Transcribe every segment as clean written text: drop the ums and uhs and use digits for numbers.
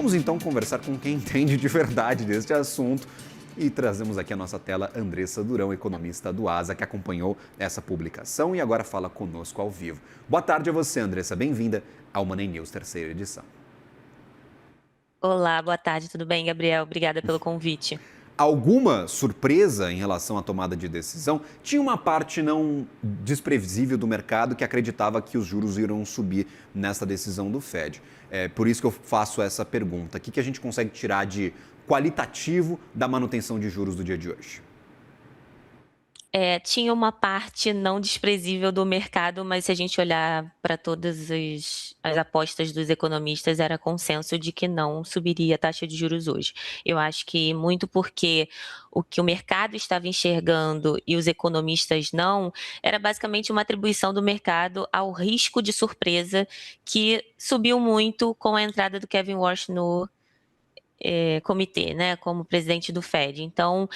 Vamos então conversar com quem entende de verdade deste assunto e trazemos aqui à nossa tela Andressa Durão, economista do ASA, que acompanhou essa publicação e agora fala conosco ao vivo. Boa tarde a você, Andressa. Bem-vinda ao Money News, terceira edição. Olá, boa tarde, tudo bem, Gabriel? Obrigada pelo convite. Alguma surpresa em relação à tomada de decisão? Tinha uma parte não desprevisível do mercado que acreditava que os juros iriam subir nessa decisão do Fed. É por isso que eu faço essa pergunta. O que a gente consegue tirar de qualitativo da manutenção de juros do dia de hoje? Tinha uma parte não desprezível do mercado, mas se a gente olhar para todas as apostas dos economistas, era consenso de que não subiria a taxa de juros hoje. Eu acho que muito porque o que o mercado estava enxergando e os economistas não, era basicamente uma atribuição do mercado ao risco de surpresa que subiu muito com a entrada do Kevin Warsh no comitê, né, como presidente do Fed. Então,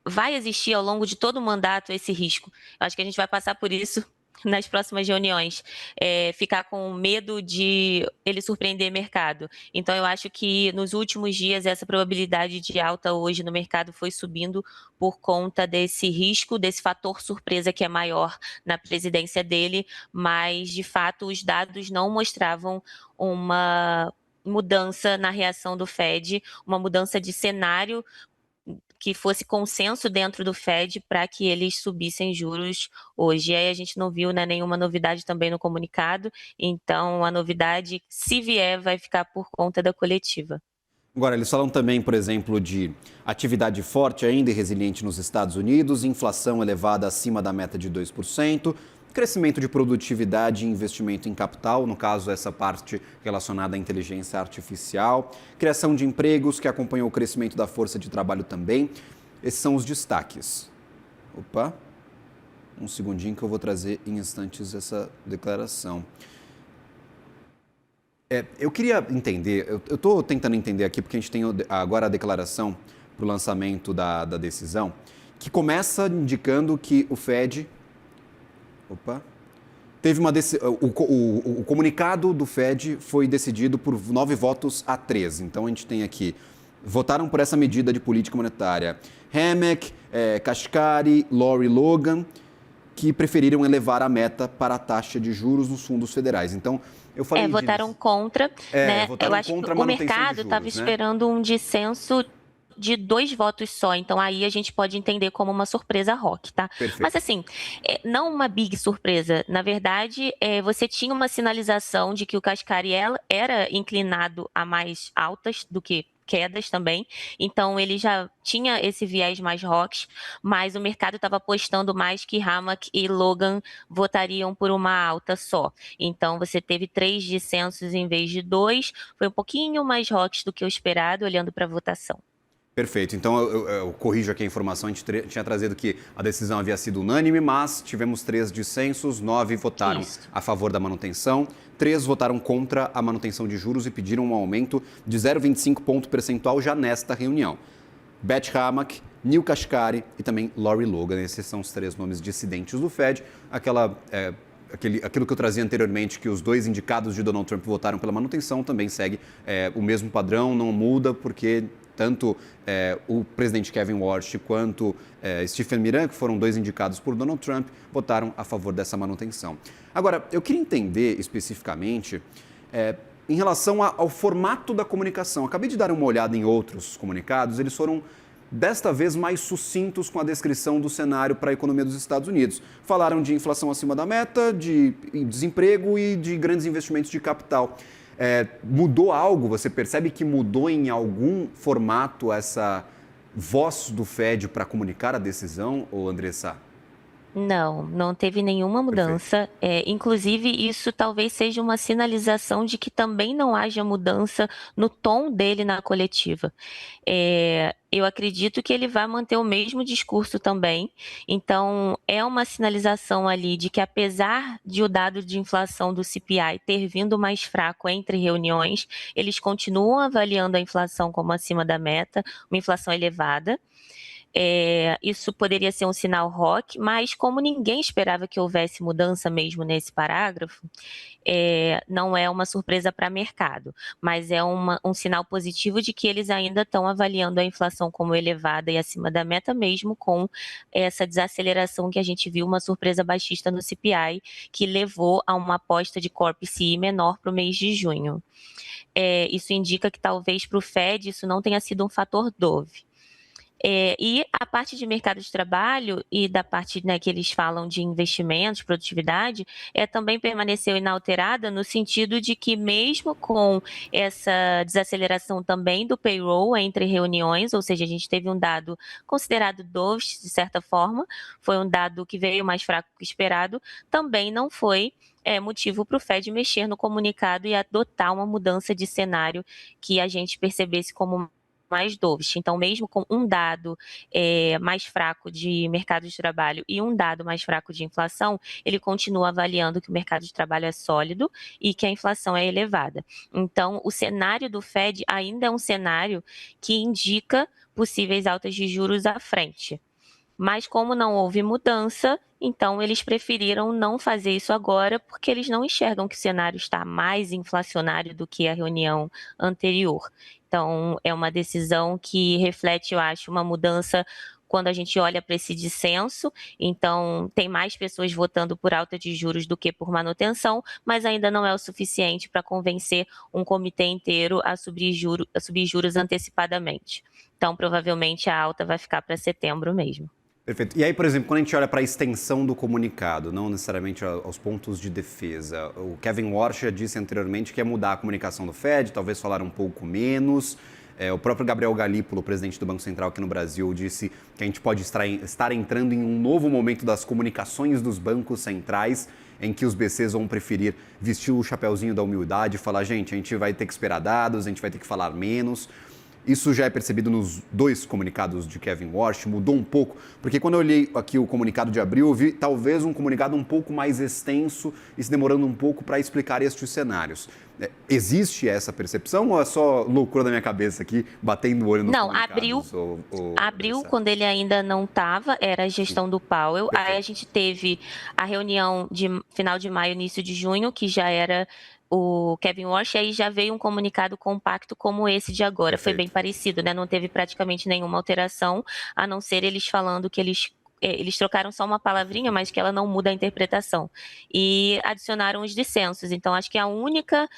vai existir ao longo de todo o mandato esse risco. Acho que a gente vai passar por isso nas próximas reuniões, ficar com medo de ele surpreender o mercado. Então, eu acho que nos últimos dias essa probabilidade de alta hoje no mercado foi subindo por conta desse risco, desse fator surpresa que é maior na presidência dele, mas de fato os dados não mostravam uma mudança na reação do Fed, uma mudança de cenário que fosse consenso dentro do Fed para que eles subissem juros hoje. E aí a gente não viu, né, nenhuma novidade também no comunicado, então a novidade, se vier, vai ficar por conta da coletiva. Agora, eles falam também, por exemplo, de atividade forte ainda e resiliente nos Estados Unidos, inflação elevada acima da meta de 2%, crescimento de produtividade e investimento em capital, no caso, essa parte relacionada à inteligência artificial, criação de empregos, que acompanhou o crescimento da força de trabalho também. Esses são os destaques. Opa, um segundinho que eu vou trazer em instantes essa declaração. Eu queria entender, eu estou tentando entender aqui, porque a gente tem agora a declaração para o lançamento da decisão, que começa indicando que o Fed teve uma o comunicado do Fed foi decidido por 9 votos a 3. Então a gente tem aqui, votaram por essa medida de política monetária Hammack, Kashkari, Lori Logan, que preferiram elevar a meta para a taxa de juros nos fundos federais. Então, eu falei votaram contra, né? Votaram Eu acho contra a que o manutenção de mercado juros, estava né? esperando um dissenso de 2 votos só, então aí a gente pode entender como uma surpresa rock, tá? Perfeito. Mas assim, não uma big surpresa, na verdade, você tinha uma sinalização de que o Kashkari era inclinado a mais altas do que quedas também, então ele já tinha esse viés mais rocks, mas o mercado estava apostando mais que Hammack e Logan votariam por uma alta só. Então você teve 3 dissensos em vez de 2, foi um pouquinho mais rocks do que o esperado, olhando para a votação. Perfeito. Então, eu corrijo aqui a informação. A gente tinha trazido que a decisão havia sido unânime, mas tivemos 3 dissensos, 9 votaram a favor da manutenção, 3 votaram contra a manutenção de juros e pediram um aumento de 0,25 ponto percentual já nesta reunião. Beth Hammack, Neil Kashkari e também Lori Logan. Esses são os 3 nomes dissidentes do Fed. Aquilo que eu trazia anteriormente, que os 2 indicados de Donald Trump votaram pela manutenção, também segue o mesmo padrão, não muda, porque tanto o presidente Kevin Warsh quanto Stephen Miran, que foram 2 indicados por Donald Trump, votaram a favor dessa manutenção. Agora, eu queria entender especificamente em relação ao formato da comunicação. Acabei de dar uma olhada em outros comunicados, eles foram desta vez mais sucintos com a descrição do cenário para a economia dos Estados Unidos. Falaram de inflação acima da meta, de desemprego e de grandes investimentos de capital. Mudou algo? Você percebe que mudou em algum formato essa voz do Fed para comunicar a decisão, ou Andressa? Não teve nenhuma mudança. Inclusive, isso talvez seja uma sinalização de que também não haja mudança no tom dele na coletiva. Eu acredito que ele vai manter o mesmo discurso também. Então, é uma sinalização ali de que, apesar de o dado de inflação do CPI ter vindo mais fraco entre reuniões, eles continuam avaliando a inflação como acima da meta, uma inflação elevada. Isso poderia ser um sinal rock, mas como ninguém esperava que houvesse mudança mesmo nesse parágrafo, não é uma surpresa para o mercado, mas é um sinal positivo de que eles ainda estão avaliando a inflação como elevada e acima da meta, mesmo com essa desaceleração que a gente viu, uma surpresa baixista no CPI, que levou a uma aposta de Core PCI menor para o mês de junho. Isso indica que talvez para o Fed isso não tenha sido um fator Dove. E a parte de mercado de trabalho e da parte, né, que eles falam de investimentos, produtividade, também permaneceu inalterada no sentido de que mesmo com essa desaceleração também do payroll entre reuniões, ou seja, a gente teve um dado considerado dovish, de certa forma, foi um dado que veio mais fraco que esperado, também não foi motivo para o Fed mexer no comunicado e adotar uma mudança de cenário que a gente percebesse como mais dovish. Então, mesmo com um dado mais fraco de mercado de trabalho e um dado mais fraco de inflação, ele continua avaliando que o mercado de trabalho é sólido e que a inflação é elevada. Então, o cenário do Fed ainda é um cenário que indica possíveis altas de juros à frente. Mas como não houve mudança, então eles preferiram não fazer isso agora, porque eles não enxergam que o cenário está mais inflacionário do que a reunião anterior. Então, é uma decisão que reflete, eu acho, uma mudança quando a gente olha para esse dissenso. Então, tem mais pessoas votando por alta de juros do que por manutenção, mas ainda não é o suficiente para convencer um comitê inteiro a subir juros antecipadamente. Então, provavelmente a alta vai ficar para setembro mesmo. Perfeito. E aí, por exemplo, quando a gente olha para a extensão do comunicado, não necessariamente aos pontos de defesa, o Kevin Warsh já disse anteriormente que ia mudar a comunicação do Fed, talvez falar um pouco menos. O próprio Gabriel Galípolo, presidente do Banco Central aqui no Brasil, disse que a gente pode estar entrando em um novo momento das comunicações dos bancos centrais, em que os BCs vão preferir vestir o chapeuzinho da humildade e falar, gente, a gente vai ter que esperar dados, a gente vai ter que falar menos. Isso já é percebido nos dois comunicados de Kevin Warsh, mudou um pouco, porque quando eu olhei aqui o comunicado de abril, eu vi talvez um comunicado um pouco mais extenso e se demorando um pouco para explicar estes cenários. Existe essa percepção ou é só loucura da minha cabeça aqui, batendo o olho nos comunicados? Não, abril, quando ele ainda não estava, era a gestão do Powell. Perfeito. Aí a gente teve a reunião de final de maio, início de junho, que já era o Kevin Warsh, aí já veio um comunicado compacto como esse de agora. Perfeito. Foi bem parecido, né? Não teve praticamente nenhuma alteração, a não ser eles falando que eles trocaram só uma palavrinha, mas que ela não muda a interpretação. E adicionaram os dissensos. Então, acho que a única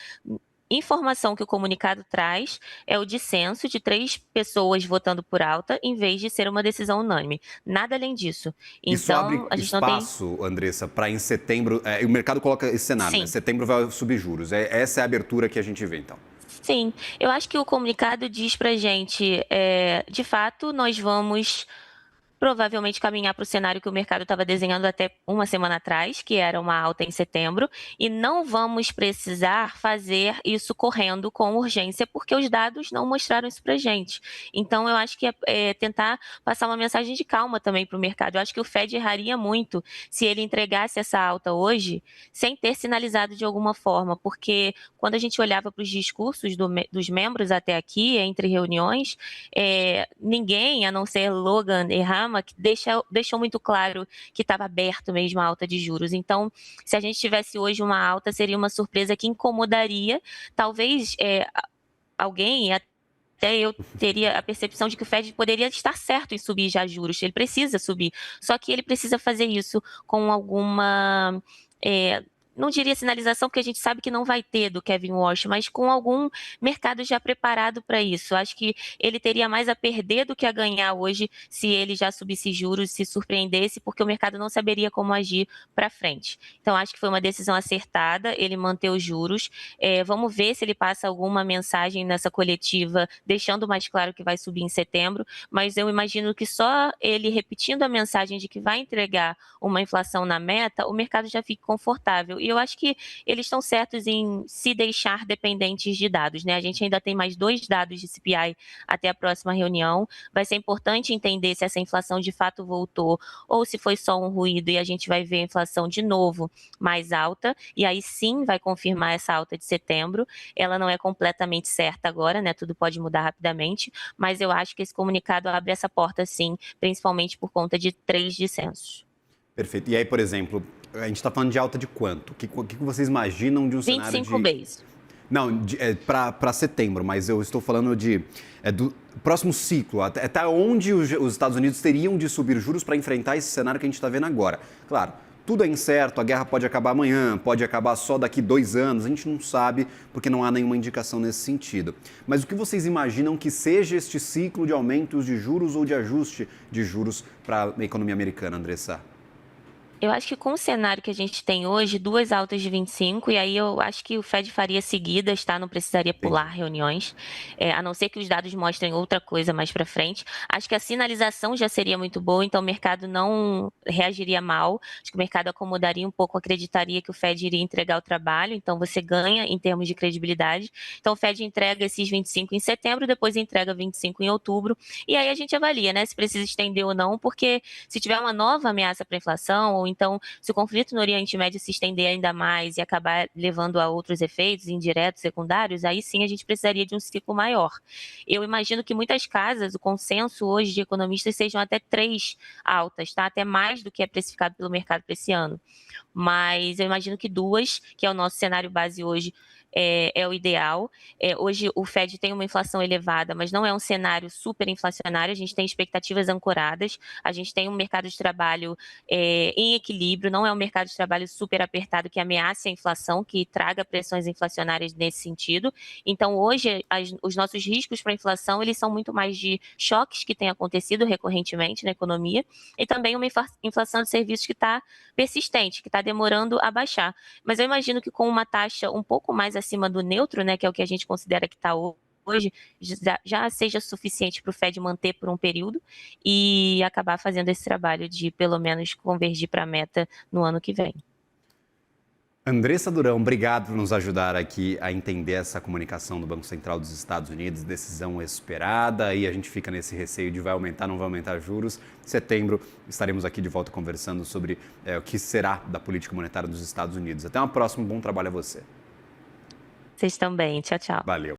informação que o comunicado traz é o dissenso de 3 pessoas votando por alta, em vez de ser uma decisão unânime. Nada além disso. Então, isso abre a gente espaço, não tem... Andressa, para em setembro... o mercado coloca esse cenário, né? Setembro vai subir juros. Essa é a abertura que a gente vê, então. Sim, eu acho que o comunicado diz para a gente, de fato, nós vamos provavelmente caminhar para o cenário que o mercado estava desenhando até uma semana atrás, que era uma alta em setembro, e não vamos precisar fazer isso correndo com urgência, porque os dados não mostraram isso para a gente. Então, eu acho que é tentar passar uma mensagem de calma também para o mercado. Eu acho que o Fed erraria muito se ele entregasse essa alta hoje sem ter sinalizado de alguma forma, porque quando a gente olhava para os discursos dos membros até aqui, entre reuniões, ninguém, a não ser Logan e Ham, que deixou muito claro que estava aberto mesmo a alta de juros. Então, se a gente tivesse hoje uma alta, seria uma surpresa que incomodaria. Talvez alguém, até eu teria a percepção de que o Fed poderia estar certo em subir já juros. Ele precisa subir, só que ele precisa fazer isso com alguma... não diria sinalização, porque a gente sabe que não vai ter do Kevin Warsh, mas com algum mercado já preparado para isso. Acho que ele teria mais a perder do que a ganhar hoje se ele já subisse juros, se surpreendesse, porque o mercado não saberia como agir para frente. Então, acho que foi uma decisão acertada, ele manter os juros. Vamos ver se ele passa alguma mensagem nessa coletiva, deixando mais claro que vai subir em setembro, mas eu imagino que só ele repetindo a mensagem de que vai entregar uma inflação na meta, o mercado já fique confortável. E eu acho que eles estão certos em se deixar dependentes de dados, né? A gente ainda tem mais 2 dados de CPI até a próxima reunião. Vai ser importante entender se essa inflação de fato voltou ou se foi só um ruído e a gente vai ver a inflação de novo mais alta, e aí sim vai confirmar essa alta de setembro. Ela não é completamente certa agora, né? Tudo pode mudar rapidamente, mas eu acho que esse comunicado abre essa porta sim, principalmente por conta de 3 dissensos. Perfeito. E aí, por exemplo, a gente está falando de alta de quanto? O que vocês imaginam de um cenário 25 de... bases. Não, para setembro, mas eu estou falando do próximo ciclo. Até onde os Estados Unidos teriam de subir juros para enfrentar esse cenário que a gente está vendo agora? Claro, tudo é incerto, a guerra pode acabar amanhã, pode acabar só daqui 2 anos, a gente não sabe porque não há nenhuma indicação nesse sentido. Mas o que vocês imaginam que seja este ciclo de aumentos de juros ou de ajuste de juros para a economia americana, Andressa? Eu acho que com o cenário que a gente tem hoje, 2 altas de 25, e aí eu acho que o Fed faria seguidas, tá? Não precisaria pular Entendi. reuniões, a não ser que os dados mostrem outra coisa mais para frente. Acho que a sinalização já seria muito boa, então o mercado não reagiria mal. Acho que o mercado acomodaria um pouco, acreditaria que o Fed iria entregar o trabalho, então você ganha em termos de credibilidade. Então o Fed entrega esses 25 em setembro, depois entrega 25 em outubro, e aí a gente avalia, né, se precisa estender ou não, porque se tiver uma nova ameaça para a inflação, ou então, se o conflito no Oriente Médio se estender ainda mais e acabar levando a outros efeitos indiretos, secundários, aí sim a gente precisaria de um ciclo maior. Eu imagino que muitas casas, o consenso hoje de economistas sejam até 3 altas, tá? Até mais do que é precificado pelo mercado para esse ano. Mas eu imagino que 2, que é o nosso cenário base hoje, é o ideal. Hoje o Fed tem uma inflação elevada, mas não é um cenário super inflacionário, a gente tem expectativas ancoradas, a gente tem um mercado de trabalho em equilíbrio, não é um mercado de trabalho super apertado que ameace a inflação, que traga pressões inflacionárias nesse sentido. Então hoje os nossos riscos para a inflação, eles são muito mais de choques que têm acontecido recorrentemente na economia e também uma inflação de serviços que está persistente, que está demorando a baixar. Mas eu imagino que com uma taxa um pouco mais acima do neutro, né, que é o que a gente considera que está hoje, já seja suficiente para o Fed manter por um período e acabar fazendo esse trabalho de pelo menos convergir para a meta no ano que vem. Andressa Durão, obrigado por nos ajudar aqui a entender essa comunicação do Banco Central dos Estados Unidos, decisão esperada, e a gente fica nesse receio de vai aumentar, não vai aumentar juros. Em setembro estaremos aqui de volta conversando sobre o que será da política monetária dos Estados Unidos. Até uma próxima, bom trabalho a você. Vocês também, tchau, tchau. Valeu.